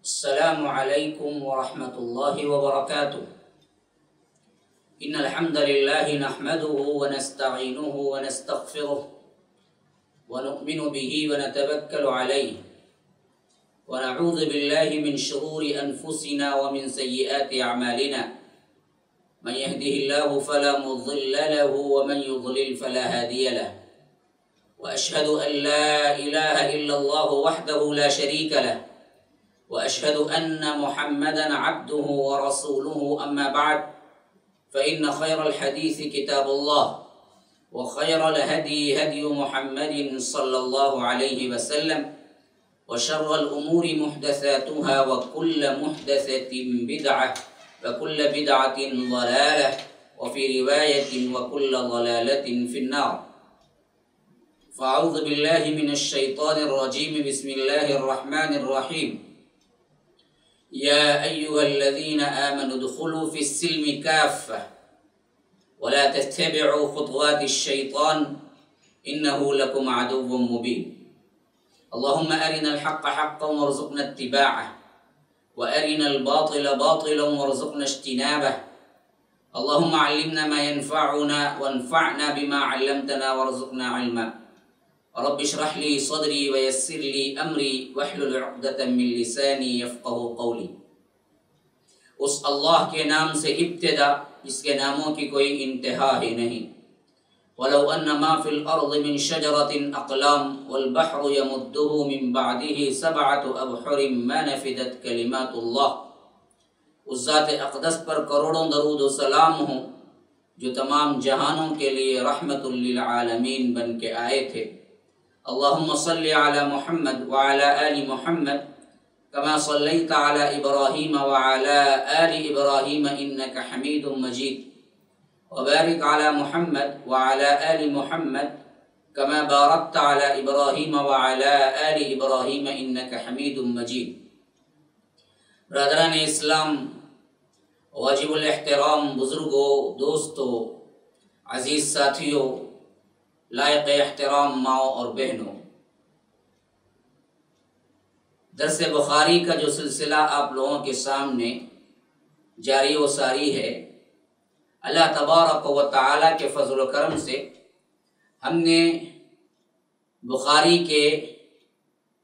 السلام علیکم ورحمۃ اللہ وبرکاتہ ان الحمد للہ نحمده ونستعینه ونستغفره ونؤمن به ونتوکل علیہ ونعوذ باللہ من شرور انفسنا ومن سیئات اعمالنا من يهده الله فلا مضل له ومن يضلل فلا هادي له واشهد ان لا اله الا الله وحده لا شريك له وأشهد أن محمدًا عبده ورسوله أما بعد فإن خير الحديث كتاب الله وخير الهدي هدي محمد صلى الله عليه وسلم وشر الأمور محدثاتها وكل محدثة بدعة وكل بدعة ضلالة وفي رواية وكل ضلالة في النار فأعوذ بالله من الشيطان الرجيم بسم الله الرحمن الرحيم يا أيها الذين آمنوا ادخلوا في السلم كافة ولا تتبعوا خطوات الشيطان إنه لكم عدو مبين اللهم أرنا الحق حقا وارزقنا اتباعه وأرنا الباطل باطلا وارزقنا اجتنابه اللهم علمنا ما ينفعنا وانفعنا بما علمتنا وارزقنا علما رب اشرح لي صدري ويسر لي امری واحلل عقدۃ من لسانی یفقهوا قولی۔ اس اللہ کے نام سے ابتدا جس کے ناموں کی کوئی انتہا ہی نہیں۔ ولو ان ما فی الارض من شجرۃ اقلام والبحر یمدہ من بعدہ سبعۃ ابحر ما نفدت کلمات اللہ۔ اس ذات اقدس پر کروڑوں درود و سلام ہوں جو تمام جہانوں کے لیے رحمت للعالمین بن کے آئے تھے۔ اللهم صل على محمد وعلى آل محمد كما صليت على إبراهيم وعلى آل إبراهيم إنك حميد مجيد وبارك على محمد وعلى آل محمد كما باركت على إبراهيم وعلى آل إبراهيم إنك حميد مجيد۔ برادران اسلام، واجب الاحترام بزرگوں، دوستوں، عزیز ساتھیوں، لائق احترام ماؤں اور بہنوں، درس بخاری کا جو سلسلہ آپ لوگوں کے سامنے جاری و ساری ہے، اللہ تبارک و تعالیٰ کے فضل و کرم سے ہم نے بخاری کے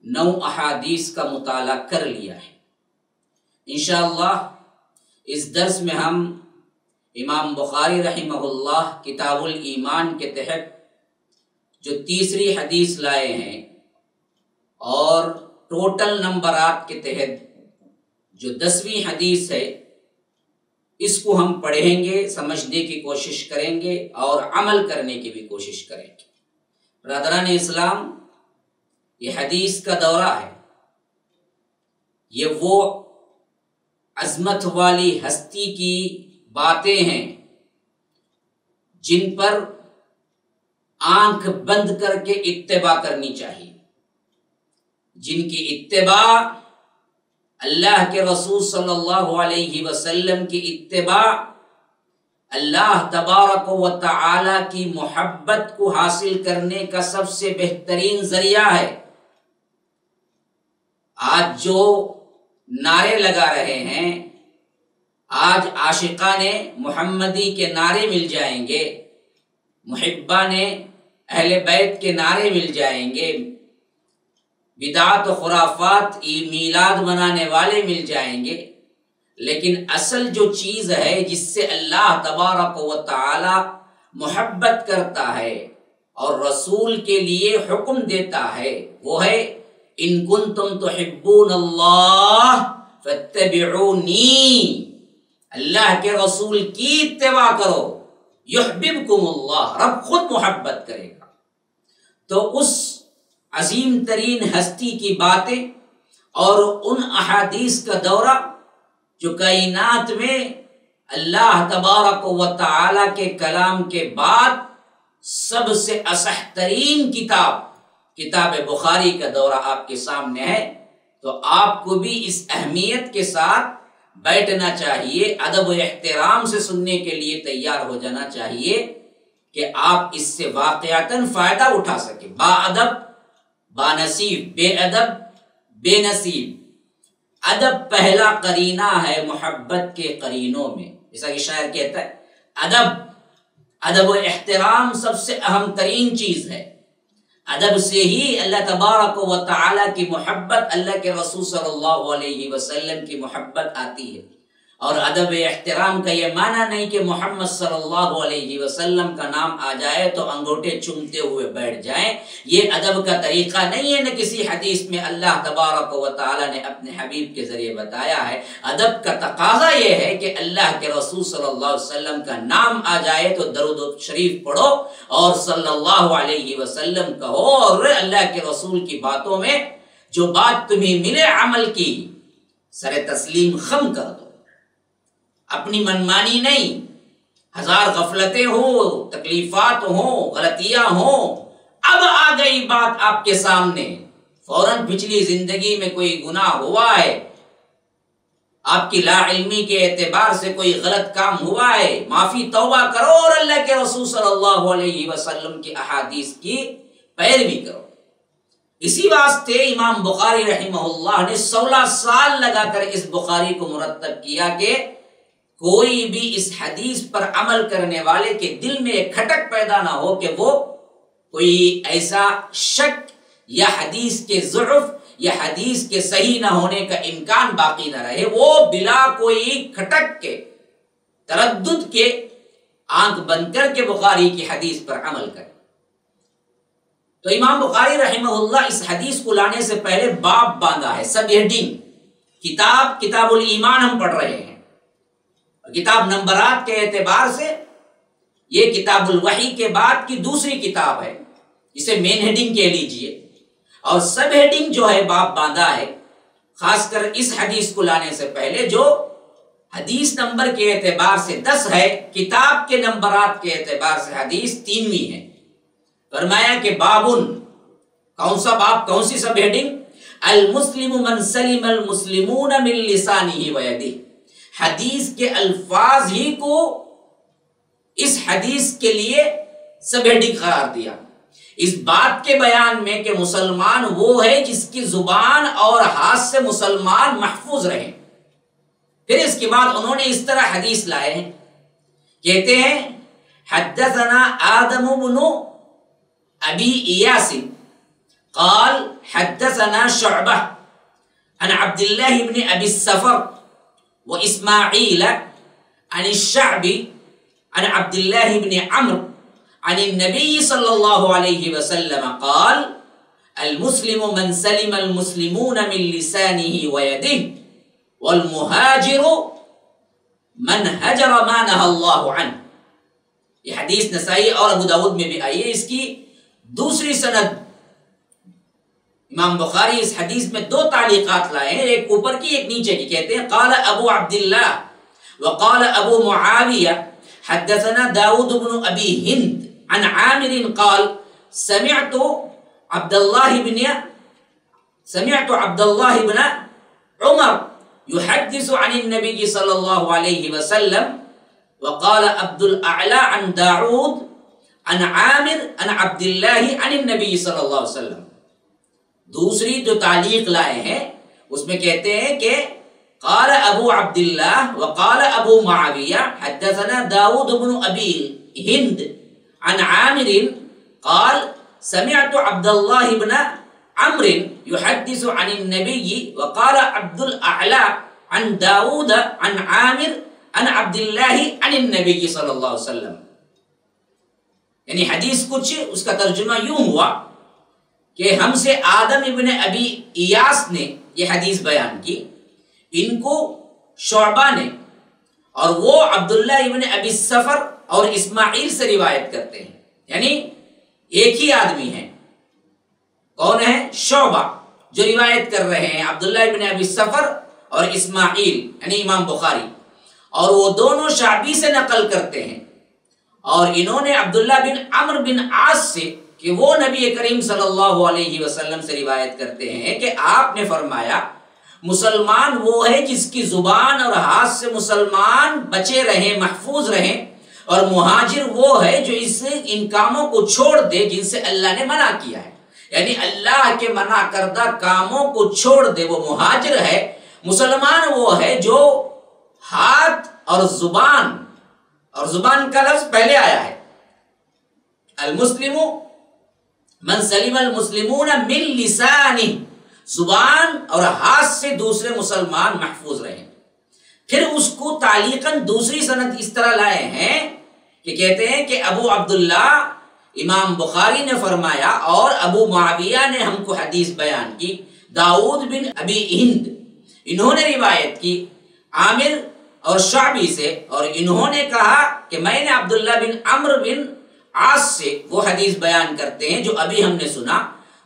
9 احادیث کا مطالعہ کر لیا ہے۔ انشاءاللہ اس درس میں ہم امام بخاری رحمہ اللہ کتاب الایمان کے تحت جو تیسری حدیث لائے ہیں اور ٹوٹل نمبرات کے تحت جو 10ویں حدیث ہے، اس کو ہم پڑھیں گے، سمجھنے کی کوشش کریں گے اور عمل کرنے کی بھی کوشش کریں گے۔ برادران اسلام، یہ حدیث کا دورہ ہے، یہ وہ عظمت والی ہستی کی باتیں ہیں جن پر آنکھ بند کر کے اتباع کرنی چاہیے، جن کی اتباع اللہ کے رسول صلی اللہ علیہ وسلم کی اتباع اللہ تبارک و تعالی کی محبت کو حاصل کرنے کا سب سے بہترین ذریعہ ہے۔ آج جو نعرے لگا رہے ہیں، آج عاشقان محمدی کے نعرے مل جائیں گے، محبان اہل بیت کے نعرے مل جائیں گے، بدعات و خرافات میلاد منانے والے مل جائیں گے، لیکن اصل جو چیز ہے جس سے اللہ تبارک و تعالی محبت کرتا ہے اور رسول کے لیے حکم دیتا ہے، وہ ہے ان کنتم تحبون اللہ فاتبعونی، اللہ کے رسول کی اتباع کرو، یحببکم اللہ، رب خود محبت کرے گا۔ تو اس عظیم ترین ہستی کی باتیں اور ان احادیث کا دورہ جو کائنات میں اللہ تبارک و تعالی کے کلام کے بعد سب سے اصح ترین کتاب بخاری کا دورہ آپ کے سامنے ہے، تو آپ کو بھی اس اہمیت کے ساتھ بیٹھنا چاہیے، ادب و احترام سے سننے کے لیے تیار ہو جانا چاہیے کہ آپ اس سے واقعتاً فائدہ اٹھا سکیں۔ با ادب با نصیب، بے ادب بے نصیب، ادب پہلا قرینہ ہے محبت کے قرینوں میں، جیسا کہ شاعر کہتا ہے ادب و احترام سب سے اہم ترین چیز ہے، ادب سے ہی اللہ تبارک و تعالی کی محبت، اللہ کے رسول صلی اللہ علیہ وسلم کی محبت آتی ہے۔ اور ادب احترام کا یہ معنی نہیں کہ محمد صلی اللہ علیہ وسلم کا نام آ جائے تو انگوٹھے چومتے ہوئے بیٹھ جائیں، یہ ادب کا طریقہ نہیں ہے، نہ کسی حدیث میں اللہ تبارک و تعالی نے اپنے حبیب کے ذریعے بتایا ہے۔ ادب کا تقاضا یہ ہے کہ اللہ کے رسول صلی اللہ علیہ وسلم کا نام آ جائے تو درود شریف پڑھو اور صلی اللہ علیہ وسلم کہو، اور اللہ کے رسول کی باتوں میں جو بات تمہیں ملے عمل کی سر تسلیم خم کر دو، اپنی منمانی نہیں۔ ہزار غفلتیں ہوں، تکلیفات ہوں، غلطیاں ہوں، اب آ گئی بات آپ کے سامنے، فوراً پچھلی زندگی میں کوئی گناہ ہوا ہے، آپ کی لا علمی کے اعتبار سے کوئی غلط کام ہوا ہے، معافی توبہ کرو اور اللہ کے رسول صلی اللہ علیہ وسلم کی احادیث کی پیروی کرو۔ اسی واسطے امام بخاری رحمہ اللہ نے 16 سال لگا کر اس بخاری کو مرتب کیا کہ کوئی بھی اس حدیث پر عمل کرنے والے کے دل میں ایک کھٹک پیدا نہ ہو کہ وہ کوئی ایسا شک یا حدیث کے ضعف یا حدیث کے صحیح نہ ہونے کا امکان باقی نہ رہے، وہ بلا کوئی کھٹک کے تردد کے آنکھ بند کر کے بخاری کی حدیث پر عمل کرے۔ تو امام بخاری رحمہ اللہ اس حدیث کو لانے سے پہلے باب باندھا ہے، سب ہیڈنگ، کتاب الایمان ہم پڑھ رہے ہیں، کتاب نمبرات کے اعتبار سے یہ کتاب الوحی کے بعد کی دوسری کتاب ہے، اسے مین ہیڈنگ کہہ لیجئے، اور سب ہیڈنگ جو ہے باب باندھا ہے، خاص کر اس حدیث کو لانے سے پہلے جو حدیث نمبر کے اعتبار سے 10 ہے، کتاب کے نمبرات کے اعتبار سے حدیث 3ویں ہے۔ فرمایا کہ بابن، کون سا باب، کون سی سب ہیڈنگ؟ المسلم من سلم المسلمون من لسانہ و یدہ، حدیث کے الفاظ ہی کو اس حدیث کے لیے سب ہیڈنگ قرار دیا، اس بات کے بیان میں کہ مسلمان وہ ہے جس کی زبان اور ہاتھ سے مسلمان محفوظ رہے۔ پھر اس کے بعد انہوں نے اس طرح حدیث لائے ہیں، کہتے ہیں حدثنا آدم بن ابی ایاس قال حدثنا شعبہ عن عبد اللہ بن ابی السفر واسماعیل عن الشعبی عن عبد اللہ بن عمرو عن النبی صلی اللہ علیہ وسلم قال المسلم من سلم المسلمون من لسانه ويده والمهاجر من هجر ما نهى الله عنه۔ یہ حدیث نسائی اور ابو داود میں بھی آئی ہے، اس کی دوسری سند امام بخاری اس حدیث میں 2 تعلیقات لائے ہیں، ایک اوپر کی ایک نیچے کی، کہتے ہیں قال ابو عبداللہ وقال ابو معاویہ حدثنا داود بن ابی ہند عن عامر قال سمعت عبد الله بن عمر يحدث عن النبي صلى الله عليه وسلم وقال عبد الاعلى عن داود عن عامر عن عبد الله عن النبي صلی اللہ علیہ وسلم۔ دوسری جو تعلیق لائے ہیں اس میں کہتے ہیں کہ قال ابو عبداللہ وقال ابو معاویہ حدثنا داود بن ابی ہند عن عامر قال سمعت عبد الله بن عمرو يحدث عن النبي وقال عبد الاعلى عن داود عن عامر عن عبد الله عن النبي صلی اللہ علیہ وسلم۔ یعنی حدیث کچھ اس کا ترجمہ یوں ہوا کہ ہم سے آدم ابن ابی ایاس نے یہ حدیث بیان کی، ان کو شعبہ نے، اور وہ عبداللہ ابن ابی السفر اور اسماعیل سے روایت کرتے ہیں، یعنی ایک ہی آدمی ہیں۔ کون ہے؟ شعبہ، جو روایت کر رہے ہیں عبداللہ ابن ابی السفر اور اسماعیل یعنی امام بخاری، اور وہ دونوں شعبی سے نقل کرتے ہیں، اور انہوں نے عبداللہ بن عمرو بن عاص سے کہ وہ نبی کریم صلی اللہ علیہ وسلم سے روایت کرتے ہیں کہ آپ نے فرمایا مسلمان وہ ہے جس کی زبان اور ہاتھ سے مسلمان بچے رہیں، محفوظ رہیں، اور مہاجر وہ ہے جو ان کاموں کو چھوڑ دے جن سے اللہ نے منع کیا ہے، یعنی اللہ کے منع کردہ کاموں کو چھوڑ دے، وہ مہاجر ہے۔ مسلمان وہ ہے جو ہاتھ اور زبان کا لفظ پہلے آیا ہے. المسلم من سلم المسلمون من لسانہ، زبان اور ہاتھ سے دوسرے مسلمان محفوظ رہیں. پھر اس کو تعلیقاً دوسری سند اس طرح لائے ہیں کہ کہتے ہیں کہ ابو عبداللہ امام بخاری نے فرمایا اور ابو معاویہ نے ہم کو حدیث بیان کی، داؤد بن ابی ہند انہوں نے روایت کی عامر اور شعبی سے، اور انہوں نے کہا کہ میں نے عبداللہ بن عمرو بن عاص سے وہ حدیث بیان کرتے ہیں جو ابھی ہم نے سنا،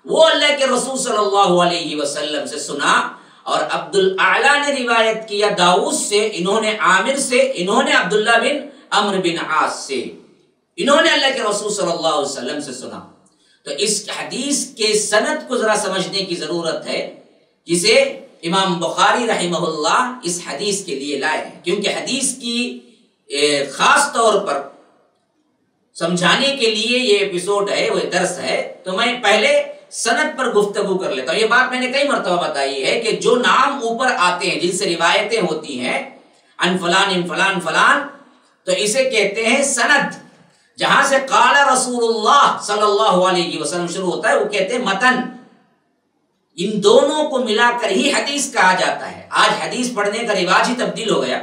وہ اللہ کے رسول صلی اللہ علیہ وسلم سے سنا. اور عبد الاعلی نے روایت کیا داؤد سے، انہوں نے عامر سے، انہوں نے عبداللہ بن عمرو بن عاص سے، انہوں نے اللہ کے رسول صلی اللہ علیہ وسلم سے سنا. تو اس حدیث کے سند کو ذرا سمجھنے کی ضرورت ہے، جسے امام بخاری رحمہ اللہ اس حدیث کے لیے لائے ہیں، کیونکہ حدیث کی خاص طور پر سمجھانے کے لیے یہ ایپیسوڈ ہے، وہ درس ہے. تو میں پہلے سند پر گفتگو کر لیتا ہوں. یہ بات میں نے کئی مرتبہ بتائی ہے کہ جو نام اوپر آتے ہیں، جن سے روایتیں ہوتی ہیں ان فلان ان فلان فلان، تو اسے کہتے ہیں سند. جہاں سے قال رسول اللہ صلی اللہ علیہ وسلم شروع ہوتا ہے وہ کہتے ہیں متن. ان دونوں کو ملا کر ہی حدیث کہا جاتا ہے. آج حدیث پڑھنے کا رواج ہی تبدیل ہو گیا.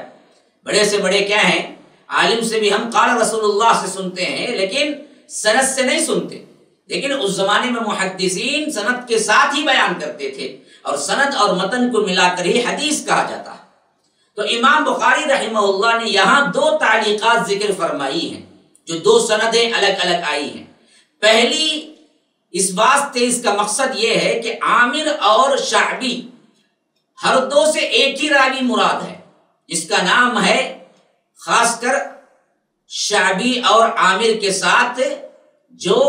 بڑے سے بڑے کیا ہیں، عالم سے بھی ہم قال رسول اللہ سے سنتے ہیں لیکن سند سے نہیں سنتے. لیکن اس زمانے میں محدثین سند کے ساتھ ہی بیان کرتے تھے، اور سند اور متن کو ملا کر ہی حدیث کہا جاتا ہے. تو امام بخاری رحمہ اللہ نے یہاں دو تعلیقات ذکر فرمائی ہیں، جو دو سندیں الگ الگ آئی ہیں. پہلی اس واسطے اس کا مقصد یہ ہے کہ عامر اور شعبی ہر دو سے ایک ہی راوی مراد ہے، جس کا نام ہے خاص کر شعبی اور عامر کے ساتھ جو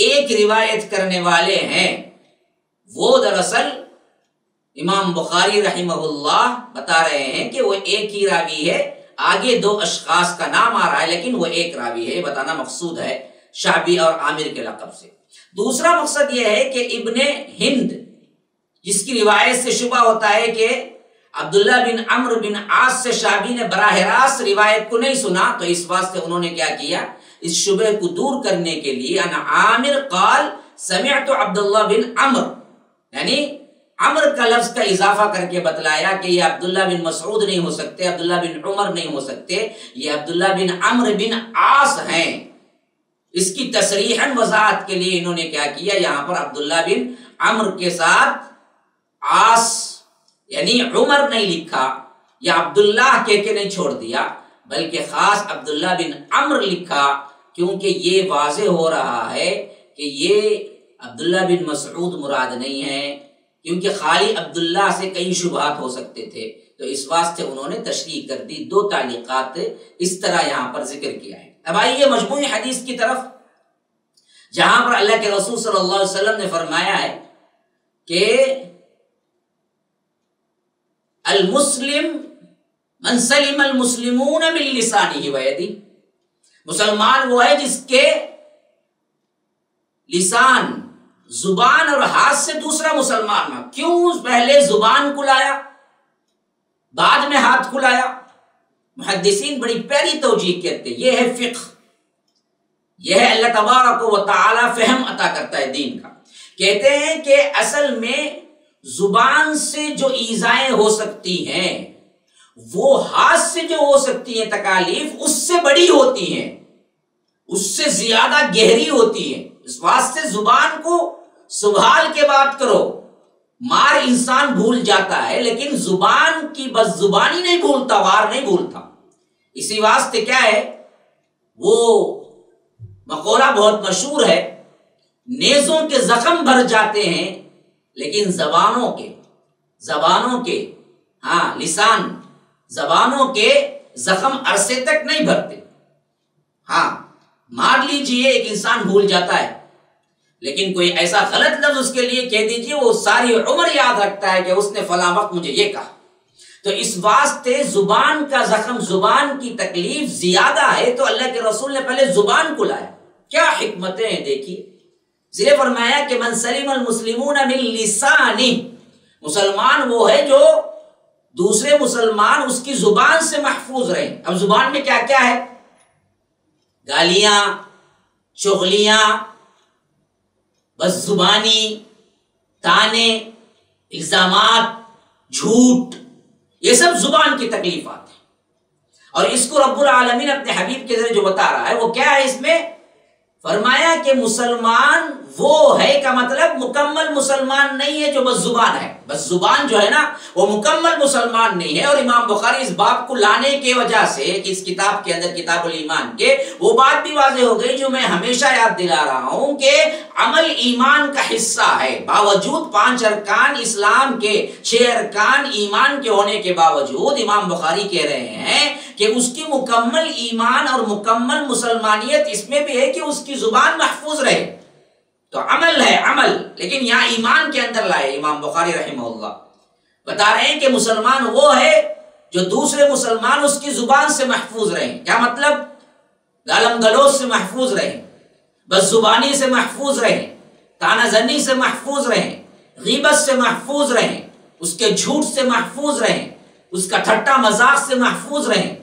ایک روایت کرنے والے ہیں، وہ دراصل امام بخاری رحمہ اللہ بتا رہے ہیں کہ وہ ایک ہی راوی ہے. آگے دو اشخاص کا نام آ رہا ہے لیکن وہ ایک راوی ہے، بتانا مقصود ہے شعبی اور عامر کے لقب سے. دوسرا مقصد یہ ہے کہ ابن ہند، جس کی روایت سے شبہ ہوتا ہے کہ عبداللہ بن عمرو بن عاص سے شعبی نے براہ راست روایت کو نہیں سنا، تو اس واسطے انہوں نے کیا کیا، اس شبہ کو دور کرنے کے لیے انا عامر قال سمعت عبداللہ بن عمرو، یعنی عمر کا لفظ کا اضافہ کر کے بتلایا کہ یہ عبداللہ بن مسعود نہیں ہو سکتے، عبداللہ بن عمر نہیں ہو سکتے، یہ عبداللہ بن عمرو بن عاص ہیں. اس کی تصریحاً وضاحت کے لیے انہوں نے کیا کیا، یہاں پر عبداللہ بن عمرو کے ساتھ عاص یعنی عمر نہیں لکھا، یا عبداللہ کہہ کے نہیں چھوڑ دیا، بلکہ خاص عبداللہ بن عمرو لکھا، کیونکہ یہ واضح ہو رہا ہے کہ یہ عبداللہ بن مسعود مراد نہیں ہے، کیونکہ خالی عبداللہ سے کئی شبہات ہو سکتے تھے. تو اس واسطے انہوں نے تشریح کر دی، دو تعلیقات اس طرح یہاں پر ذکر کیا ہے. اب آئیے مجموعی حدیث کی طرف، جہاں پر اللہ کے رسول صلی اللہ علیہ وسلم نے فرمایا ہے کہ المسلم من سلم المسلمون من لسانہ و یدہ، مسلمان وہ ہے جس کے لسان، زبان اور ہاتھ سے دوسرا مسلمان ہے. کیوں پہلے زبان کو لایا بعد میں ہاتھ کو لایا؟ محدثین بڑی پیاری توجیہ کہتے ہیں، یہ ہے فقہ، یہ ہے اللہ تبارک و تعالی فہم عطا کرتا ہے دین کا. کہتے ہیں کہ اصل میں زبان سے جو ایذائیں ہو سکتی ہیں وہ ہاتھ سے جو ہو سکتی ہیں تکالیف اس سے بڑی ہوتی ہیں، اس سے زیادہ گہری ہوتی ہیں. اس واسطے زبان کو سنبھال کے بات کرو. مار انسان بھول جاتا ہے لیکن زبان کی بس زبانی نہیں بھولتا، وار نہیں بھولتا. اسی واسطے کیا ہے، وہ مقولہ بہت مشہور ہے، نیزوں کے زخم بھر جاتے ہیں لیکن زبانوں کے لسان زبانوں کے زخم عرصے تک نہیں بھرتے. مار لیجئے ایک انسان بھول جاتا ہے، لیکن کوئی ایسا غلط لفظ اس کے لیے کہہ دیجئے وہ ساری عمر یاد رکھتا ہے کہ اس نے فلاں وقت مجھے یہ کہا. تو اس واسطے زبان کا زخم، زبان کی تکلیف زیادہ ہے، تو اللہ کے رسول نے پہلے زبان کو لایا. کیا حکمتیں ہیں دیکھیے. اس لیے فرمایا کہ من سلم المسلمون من لسانہ، مسلمان وہ ہے جو دوسرے مسلمان اس کی زبان سے محفوظ رہیں۔ اب زبان میں کیا کیا ہے؟ گالیاں، چغلیاں، بس زبانی، تانے، الزامات، جھوٹ، یہ سب زبان کی تکلیفات ہیں۔ اور اس کو رب العالمین اپنے حبیب کے ذریعے جو بتا رہا ہے وہ کیا ہے؟ اس میں فرمایا کہ مسلمان وہ ہے کا مطلب مکمل مسلمان نہیں ہے جو بس زبان ہے۔ بس زبان جو ہے نا وہ مکمل مسلمان نہیں ہے۔ اور امام بخاری اس باب کو لانے کے وجہ سے کہ اس کتاب کے اندر کتاب الایمان کے وہ بات بھی واضح ہو گئی جو میں ہمیشہ یاد دلا رہا ہوں کہ عمل ایمان کا حصہ ہے۔ باوجود 5 ارکان اسلام کے، 6 ارکان ایمان کے ہونے کے باوجود امام بخاری کہہ رہے ہیں کہ اس کی مکمل ایمان اور مکمل مسلمانیت اس میں بھی ہے کہ اس کی زبان محفوظ رہے۔ تو عمل ہے عمل، لیکن یہاں ایمان کے اندر لائے امام بخاری رحمہ اللہ بتا رہے ہیں کہ مسلمان وہ ہے جو دوسرے مسلمان اس کی زبان سے محفوظ رہیں۔ کیا مطلب؟ گالم گلوچ سے محفوظ رہیں، بس زبانی سے محفوظ رہیں، تانہ زنی سے محفوظ رہیں، غیبت سے محفوظ رہیں، اس کے جھوٹ سے محفوظ رہیں، اس کا ٹھٹا مذاق سے محفوظ رہیں۔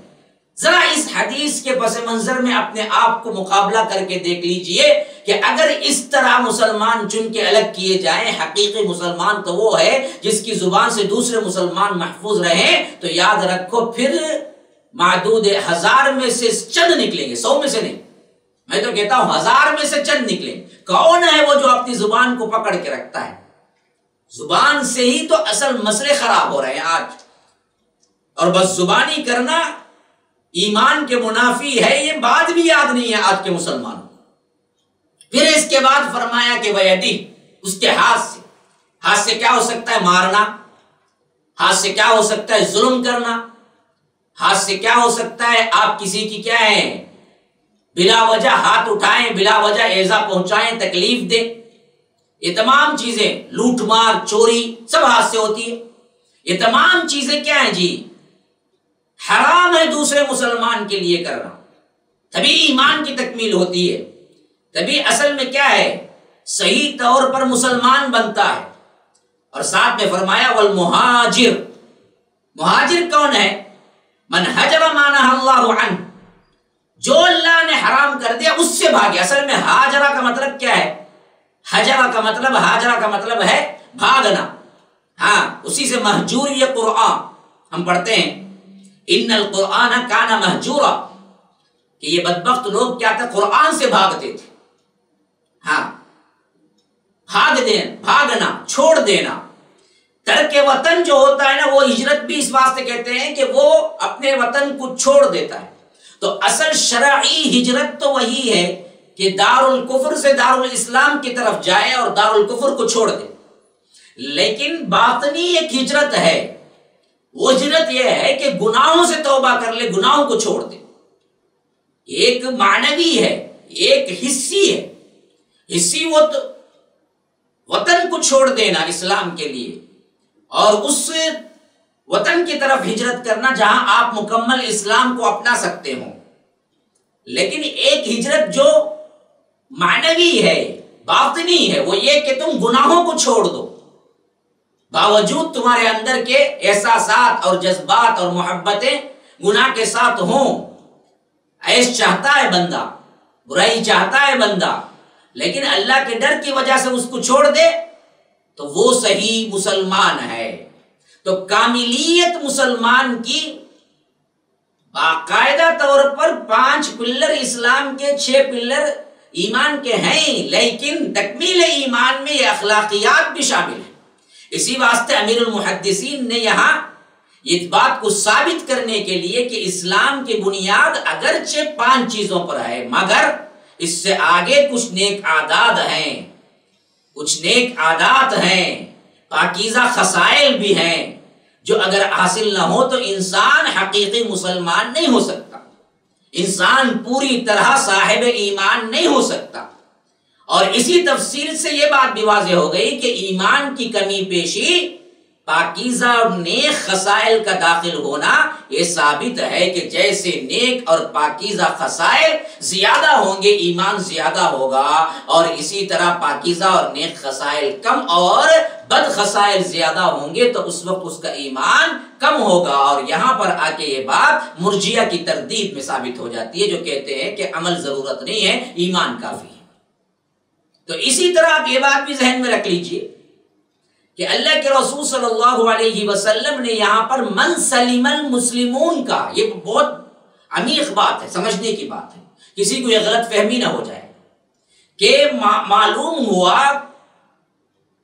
ذرا اس حدیث کے پس منظر میں اپنے آپ کو مقابلہ کر کے دیکھ لیجئے کہ اگر اس طرح مسلمان چن کے الگ کیے جائیں، حقیقی مسلمان تو وہ ہے جس کی زبان سے دوسرے مسلمان محفوظ رہیں، تو یاد رکھو پھر معدود 1000 میں سے چند نکلیں گے، 100 میں سے نہیں۔ میں تو کہتا ہوں 1000 میں سے چند نکلیں۔ کون ہے وہ جو اپنی زبان کو پکڑ کے رکھتا ہے؟ زبان سے ہی تو اصل مسئلے خراب ہو رہے ہیں آج۔ اور بس زبانی کرنا ایمان کے منافی ہے، یہ بات بھی یاد نہیں ہے آج کے مسلمانوں کو۔ پھر اس کے بعد فرمایا کہ ویدی، اس کے ہاتھ سے کیا ہو سکتا ہے؟ مارنا، ہاتھ سے کیا ہو سکتا ہے؟ ظلم کرنا، ہاتھ سے کیا ہو سکتا ہے؟ آپ کسی کی کیا ہے بلا وجہ ہاتھ اٹھائیں، بلا وجہ ایذا پہنچائیں، تکلیف دیں۔ یہ تمام چیزیں، لوٹ مار، چوری، سب ہاتھ سے ہوتی ہے۔ یہ تمام چیزیں کیا ہیں جی؟ حرام ہے دوسرے مسلمان کے لیے کرنا۔ تبھی ایمان کی تکمیل ہوتی ہے، تبھی اصل میں کیا ہے؟ صحیح طور پر مسلمان بنتا ہے۔ اور ساتھ میں فرمایا والمہاجر، مہاجر کون ہے؟ من حجر ما نہى اللہ عنہ، جو اللہ نے حرام کر دیا اس سے بھاگے۔ اصل میں ہاجرہ کا مطلب کیا ہے؟ ہاجرہ کا مطلب ہے بھاگنا۔ ہاں، اسی سے مہجور یہ قرآن ہم پڑھتے ہیں، ان القرآن کان مہجورا، کہ یہ بدبخت لوگ کیا تھے؟ قرآن سے بھاگتے تھے۔ ہاں، بھاگنا، چھوڑ دینا۔ ترک وطن جو ہوتا ہے نا، وہ ہجرت بھی اس واسطے کہتے ہیں کہ وہ اپنے وطن کو چھوڑ دیتا ہے۔ تو اصل شرعی ہجرت تو وہی ہے کہ دار الکفر سے دار الاسلام کی طرف جائے اور دار الکفر کو چھوڑ دے۔ لیکن باطنی ایک ہجرت ہے، وہ ہجرت یہ ہے کہ گناہوں سے توبہ کر لے، گناہوں کو چھوڑ دے۔ ایک معنوی ہے، ایک حصی ہے۔ حصی وہ تو وطن کو چھوڑ دینا اسلام کے لیے، اور اس وطن کی طرف ہجرت کرنا جہاں آپ مکمل اسلام کو اپنا سکتے ہوں۔ لیکن ایک ہجرت جو معنوی ہے، باطنی ہے، وہ یہ کہ تم گناہوں کو چھوڑ دو، باوجود تمہارے اندر کے احساسات اور جذبات اور محبتیں گناہ کے ساتھ ہوں۔ عیش چاہتا ہے بندہ، برائی چاہتا ہے بندہ، لیکن اللہ کے ڈر کی وجہ سے اس کو چھوڑ دے تو وہ صحیح مسلمان ہے۔ تو کاملیت مسلمان کی باقاعدہ طور پر 5 پلر اسلام کے، 6 پلر ایمان کے ہیں، لیکن تکمیل ایمان میں یہ اخلاقیات بھی شامل ہیں۔ اسی واسطے امیر المحدثین نے یہاں اس بات کو ثابت کرنے کے لیے کہ اسلام کی بنیاد اگرچہ 5 چیزوں پر ہے، مگر اس سے آگے کچھ نیک عادات ہیں، کچھ نیک عادات ہیں، پاکیزہ خصائل بھی ہیں، جو اگر حاصل نہ ہو تو انسان حقیقی مسلمان نہیں ہو سکتا، انسان پوری طرح صاحب ایمان نہیں ہو سکتا۔ اور اسی تفسیر سے یہ بات بھی واضح ہو گئی کہ ایمان کی کمی پیشی پاکیزہ اور نیک خصائل کا داخل ہونا یہ ثابت ہے کہ جیسے نیک اور پاکیزہ خصائل زیادہ ہوں گے ایمان زیادہ ہوگا، اور اسی طرح پاکیزہ اور نیک خصائل کم اور بد خصائل زیادہ ہوں گے تو اس وقت اس کا ایمان کم ہوگا۔ اور یہاں پر آ کے یہ بات مرجیہ کی تردید میں ثابت ہو جاتی ہے جو کہتے ہیں کہ عمل ضرورت نہیں ہے، ایمان کافی ہے۔ تو اسی طرح آپ یہ بات بھی ذہن میں رکھ لیجئے کہ اللہ کے رسول صلی اللہ علیہ وسلم نے یہاں پر من سلم المسلمون کا، یہ بہت عمیق بات ہے، سمجھنے کی بات ہے، کسی کو یہ غلط فہمی نہ ہو جائے کہ معلوم ہوا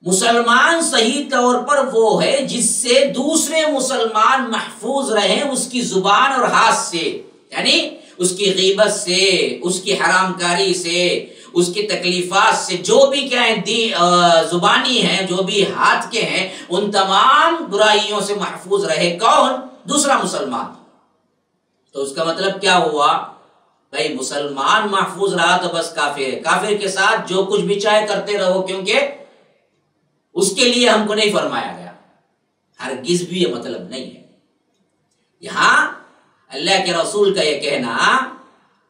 مسلمان صحیح طور پر وہ ہے جس سے دوسرے مسلمان محفوظ رہیں اس کی زبان اور ہاتھ سے، یعنی اس کی غیبت سے، اس کی حرام کاری سے، اس کی تکلیفات سے، جو بھی کیا ہیں زبانی ہیں، جو بھی ہاتھ کے ہیں، ان تمام برائیوں سے محفوظ رہے کون؟ دوسرا مسلمان۔ تو اس کا مطلب کیا ہوا؟ بھائی مسلمان محفوظ رہا تو بس کافر ہے، کافر کے ساتھ جو کچھ بھی چاہے کرتے رہو، کیونکہ اس کے لیے ہم کو نہیں فرمایا گیا، ہرگز بھی یہ مطلب نہیں ہے۔ یہاں اللہ کے رسول کا یہ کہنا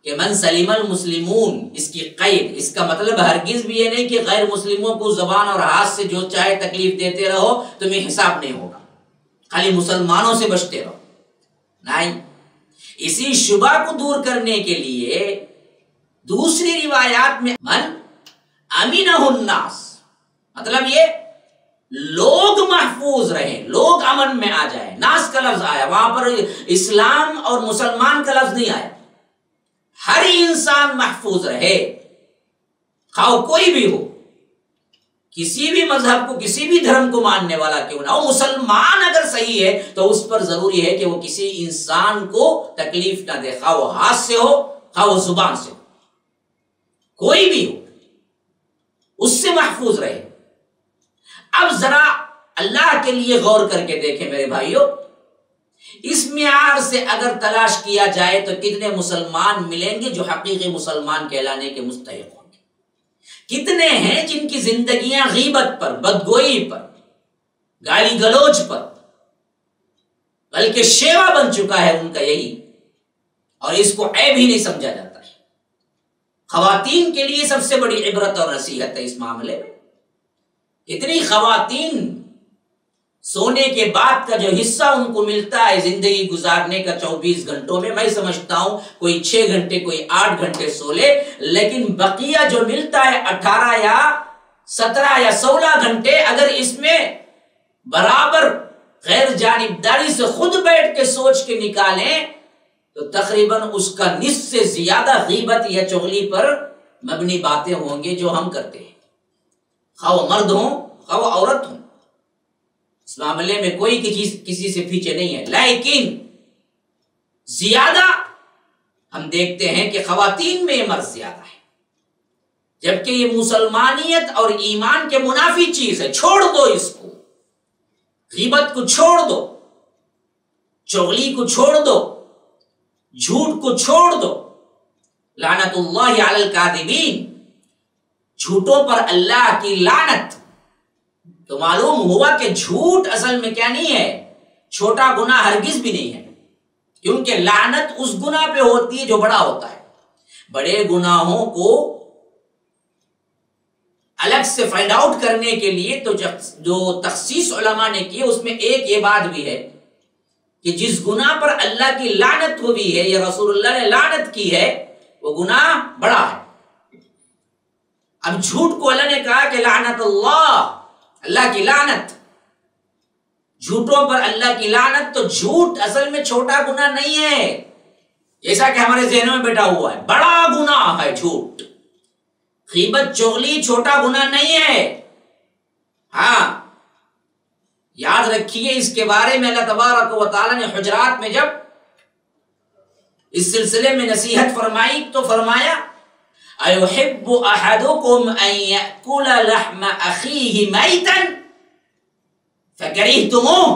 کہ من سلم المسلمون، اس کی قید، اس کا مطلب ہرگز بھی یہ نہیں کہ غیر مسلموں کو زبان اور ہاتھ سے جو چاہے تکلیف دیتے رہو، تمہیں حساب نہیں ہوگا، خالی مسلمانوں سے بچتے رہو، نہیں۔ اسی شبہ کو دور کرنے کے لیے دوسری روایات میں من امنہ الناس، مطلب یہ لوگ محفوظ رہیں، لوگ امن میں آ جائیں، ناس کا لفظ آیا، وہاں پر اسلام اور مسلمان کا لفظ نہیں آیا، ہر انسان محفوظ رہے، خواہ کوئی بھی ہو، کسی بھی مذہب کو، کسی بھی دھرم کو ماننے والا کیوں نہ ہو، مسلمان اگر صحیح ہے تو اس پر ضروری ہے کہ وہ کسی انسان کو تکلیف نہ دے، خواہ وہ ہاتھ سے ہو، خواہ وہ زبان سے ہو، کوئی بھی ہو، اس سے محفوظ رہے۔ اب ذرا اللہ کے لیے غور کر کے دیکھیں میرے بھائیوں، اس معیار سے اگر تلاش کیا جائے تو کتنے مسلمان ملیں گے جو حقیقی مسلمان کہلانے کے مستحق ہوں گے؟ کتنے ہیں جن کی زندگیاں غیبت پر، بدگوئی پر، گالی گلوچ پر، بلکہ شیوا بن چکا ہے ان کا یہی، اور اس کو عیب ہی نہیں سمجھا جاتا ہے۔ خواتین کے لیے سب سے بڑی عبرت اور نصیحت ہے اس معاملے میں۔ اتنی خواتین سونے کے بعد کا جو حصہ ان کو ملتا ہے زندگی گزارنے کا 24 گھنٹوں میں سمجھتا ہوں کوئی 6 گھنٹے کوئی 8 گھنٹے سو لے، لیکن بقیہ جو ملتا ہے 18 یا 17 یا 16 گھنٹے اگر اس میں برابر غیر جانبداری سے خود بیٹھ کے سوچ کے نکالیں تو تقریباً اس کا نصف سے زیادہ غیبت یا چغلی پر مبنی باتیں ہوں گے جو ہم کرتے ہیں، خواہ وہ مرد ہوں خواہ وہ عورت ہوں، اس معاملے میں کوئی کسی سے پیچھے نہیں ہے، لیکن زیادہ ہم دیکھتے ہیں کہ خواتین میں یہ مرض زیادہ ہے، جبکہ یہ مسلمانیت اور ایمان کے منافی چیز ہے۔ چھوڑ دو اس کو، غیبت کو چھوڑ دو، چغلی کو چھوڑ دو، جھوٹ کو چھوڑ دو، لعنت اللہ علی الکاذبین، جھوٹوں پر اللہ کی لعنت۔ تو معلوم ہوا کہ جھوٹ اصل میں کیا نہیں ہے، چھوٹا گناہ ہرگز بھی نہیں ہے، کیونکہ لعنت اس گناہ پہ ہوتی ہے جو بڑا ہوتا ہے۔ بڑے گناہوں کو الگ سے فائنڈ آؤٹ کرنے کے لیے تو جو تخصیص علماء نے کی اس میں ایک یہ بات بھی ہے کہ جس گناہ پر اللہ کی لعنت ہوئی ہے یا رسول اللہ نے لعنت کی ہے وہ گناہ بڑا ہے۔ اب جھوٹ کو اللہ نے کہا کہ لعنت اللہ کی لعنت، جھوٹوں پر اللہ کی لعنت، تو جھوٹ اصل میں چھوٹا گناہ نہیں ہے جیسا کہ ہمارے ذہنوں میں بیٹھا ہوا ہے، بڑا گناہ ہے جھوٹ۔ غیبت چغلی چھوٹا گناہ نہیں ہے۔ ہاں یاد رکھیے اس کے بارے میں اللہ تبارک و تعالی نے حجرات میں جب اس سلسلے میں نصیحت فرمائی تو فرمایا اَيُحِبُّ أَحَدُكُمْ أَن يَأْكُلَ لَحْمَ أَخِيهِ مَيْتًا فَكَرِهْتُمُوهُ۔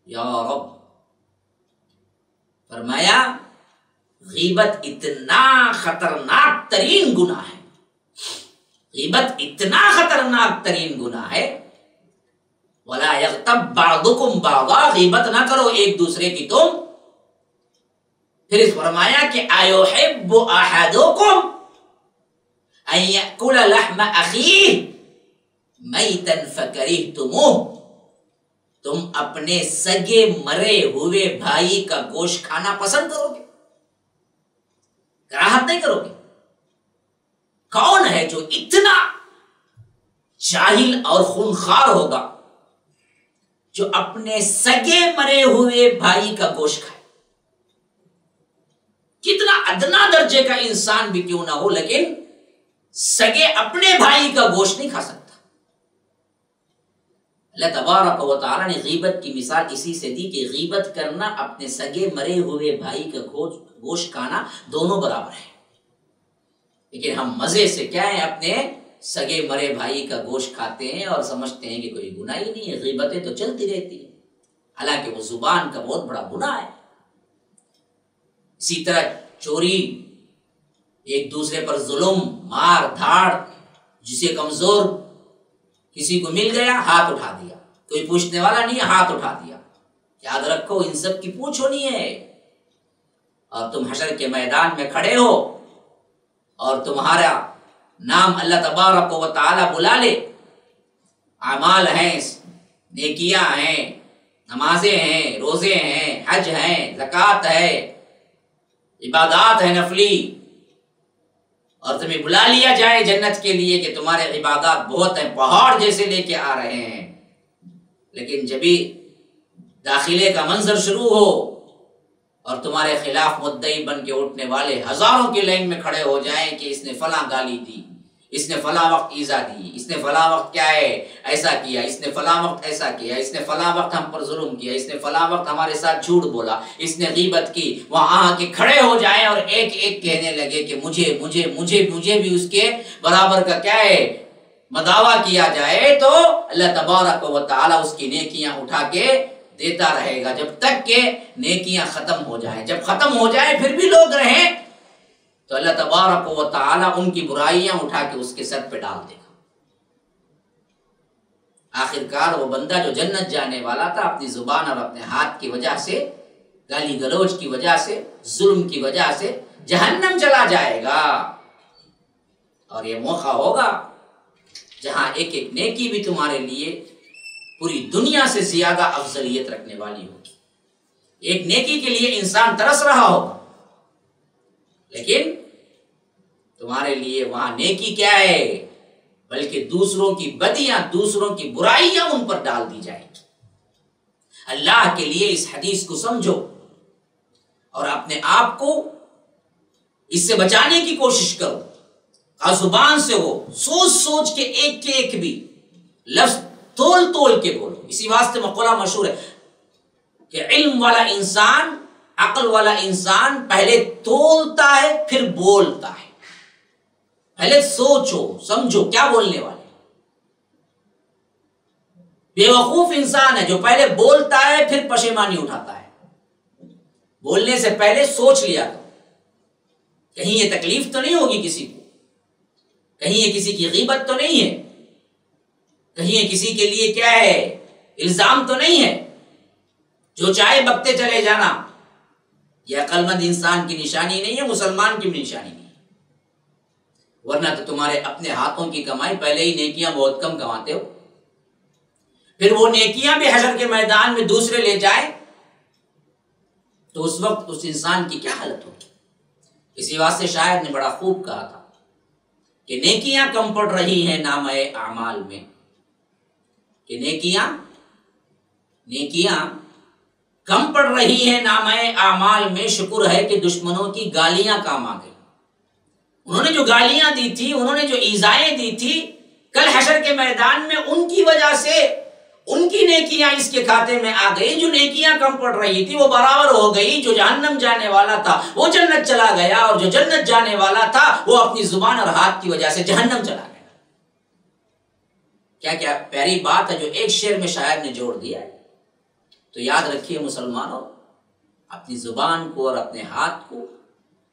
یا رب، فرمایا غیبت اتنا خطرناک ترین گناہ ہے، غیبت اتنا خطرناک ترین گناہ ہے، وَلَا یغتب بعضکم بعضا، غیبت نہ کرو ایک دوسرے کی تم. پھر اس فرمایا کہ ایحب احدکم ان یأکل لحم اخیہ میتا فکرہتموہ، تم اپنے سگے مرے ہوئے بھائی کا گوشت کھانا پسند کرو گے، کراہت نہیں کرو گے. کون ہے جو اتنا جاہل اور خونخوار ہوگا جو اپنے سگے مرے ہوئے بھائی کا گوشت کھائے؟ کتنا ادنا درجے کا انسان بھی کیوں نہ ہو، لیکن سگے اپنے بھائی کا گوشت نہیں کھا سکتا. اللہ تبارک و تعالیٰ نے غیبت کی مثال اسی سے دی کہ غیبت کرنا، اپنے سگے مرے ہوئے بھائی کا گوشت کھانا، دونوں برابر ہے. لیکن ہم مزے سے کیا ہے، اپنے سگے مرے بھائی کا گوشت کھاتے ہیں اور سمجھتے ہیں کہ کوئی گناہ ہی نہیں ہے، غیبتیں تو چلتی رہتی ہیں، حالانکہ وہ زبان کا بہت بڑا گناہ ہے. اسی طرح چوری، ایک دوسرے پر ظلم، مار دھاڑ، جسے کمزور کسی کو مل گیا ہاتھ اٹھا دیا، کوئی پوچھنے والا نہیں ہے ہاتھ اٹھا دیا. یاد رکھو ان سب کی پوچھ ہونی ہے. اور تم حشر کے میدان میں کھڑے ہو اور تمہارا نام اللہ تبارک و تعالی بلا لے، اعمال ہیں، نیکیاں ہیں، نمازیں ہیں، روزے ہیں، حج ہیں، زکوٰۃ ہے، عبادات ہے نفلی، اور تمہیں بلا لیا جائے جنت کے لیے کہ تمہارے عبادات بہت ہیں، پہاڑ جیسے لے کے آ رہے ہیں، لیکن جب بھی داخلے کا منظر شروع ہو اور تمہارے خلاف مدعی بن کے اٹھنے والے ہزاروں کی لائن میں کھڑے ہو جائیں کہ اس نے فلاں گالی دی، اس نے فلاں وقت ایذا دی، اس نے فلاں وقت کیا ہے ایسا کیا، اس نے فلاں وقت ایسا کیا، اس نے فلاں وقت ہم پر ظلم کیا، اس نے فلاں وقت ہمارے ساتھ جھوٹ بولا، اس نے غیبت کی، وہاں آ کے کھڑے ہو جائیں اور ایک ایک کہنے لگے کہ مجھے مجھے مجھے مجھے بھی اس کے برابر کا کیا ہے مداوع کیا جائے، تو اللہ تبارک و تعالی اس کی نیکیاں اٹھا کے دیتا رہے گا جب تک کہ نیکیاں ختم ہو جائیں. جب ختم ہو جائے پھر بھی لوگ رہیں تو اللہ تبارک و تعالی ان کی برائیاں اٹھا کے اس کے سر پہ ڈال دے گا. آخرکار وہ بندہ جو جنت جانے والا تھا اپنی زبان اور اپنے ہاتھ کی وجہ سے، گالی گلوچ کی وجہ سے، ظلم کی وجہ سے جہنم چلا جائے گا. اور یہ موقع ہوگا جہاں ایک ایک نیکی بھی تمہارے لیے پوری دنیا سے زیادہ افضلیت رکھنے والی ہوگی. ایک نیکی کے لیے انسان ترس رہا ہوگا، لیکن تمہارے لیے وہاں نیکی کیا ہے، بلکہ دوسروں کی بدیاں، دوسروں کی برائیاں ان پر ڈال دی جائیں گی. اللہ کے لیے اس حدیث کو سمجھو اور اپنے آپ کو اس سے بچانے کی کوشش کرو. زبان سے ہو، سوچ سوچ کے ایک بھی لفظ تول تول کے بولو. اسی واسطے مقولہ مشہور ہے کہ علم والا انسان، عقل والا انسان پہلے تولتا ہے پھر بولتا ہے. پہلے سوچو سمجھو کیا بولنے والے. بیوقوف انسان ہے جو پہلے بولتا ہے پھر پشیمانی اٹھاتا ہے. بولنے سے پہلے سوچ لیا کرو، کہیں یہ تکلیف تو نہیں ہوگی کسی کو، کہیں یہ کسی کی غیبت تو نہیں ہے، کہیں یہ کسی کے لیے کیا ہے الزام تو نہیں ہے. جو چاہے بکتے چلے جانا یہ عقل مند انسان کی نشانی نہیں ہے، مسلمان کی بھی نشانی نہیں ہے. ورنہ تو تمہارے اپنے ہاتھوں کی کمائی، پہلے ہی نیکیاں بہت کم کماتے ہو، پھر وہ نیکیاں بھی حشر کے میدان میں دوسرے لے جائے تو اس وقت اس انسان کی کیا حالت ہوگی. اسی واسطے شاعر نے بڑا خوب کہا تھا کہ نیکیاں کم پڑ رہی ہیں نامہ اعمال میں، کہ نیکیاں کم پڑ رہی ہیں نامہ اعمال میں، شکر ہے کہ دشمنوں کی گالیاں کام آ گئی. انہوں نے جو گالیاں دی تھی، انہوں نے جو ایذائیں دی تھی، کل حشر کے میدان میں ان کی وجہ سے ان کی نیکیاں اس کے کھاتے میں آ گئی. جو نیکیاں کم پڑ رہی تھی وہ برابر ہو گئی. جو جہنم جانے والا تھا وہ جنت چلا گیا، اور جو جنت جانے والا تھا وہ اپنی زبان اور ہاتھ کی وجہ سے جہنم چلا گیا. کیا کیا پیاری بات ہے جو ایک شعر میں شاعر نے جوڑ دیا ہے. تو یاد رکھیے مسلمانوں، اپنی زبان کو اور اپنے ہاتھ کو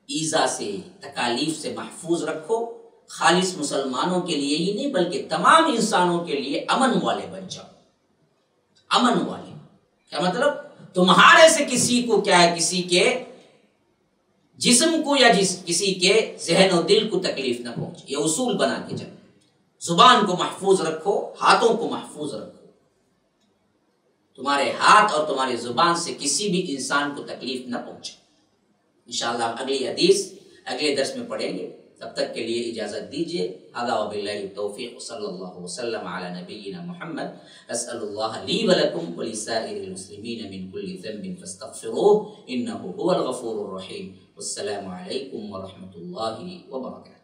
ایذا سے، تکالیف سے محفوظ رکھو. خالص مسلمانوں کے لیے ہی نہیں بلکہ تمام انسانوں کے لیے امن والے بن جاؤ. امن والے. کیا مطلب؟ تمہارے سے کسی کو کیا ہے، کسی کے جسم کو یا کسی کے ذہن و دل کو تکلیف نہ پہنچے. یہ اصول بنا کے چلو. زبان کو محفوظ رکھو، ہاتھوں کو محفوظ رکھو. تمہارے ہاتھ اور تمہاری زبان سے کسی بھی انسان کو تکلیف نہ پہنچے. انشاءاللہ ہم اگلی حدیث اگلے درس میں پڑھیں گے. تب تک کے لیے اجازت دیجیے. هذا وباللہ التوفیق صلی اللہ وسلم علی نبینا محمد. اسأل اللہ لی ولکم ولسائر المسلمین من کل ذنب فاستغفروه انه هو الغفور الرحیم. والسلام علیکم ورحمۃ اللہ وبرکاتہ.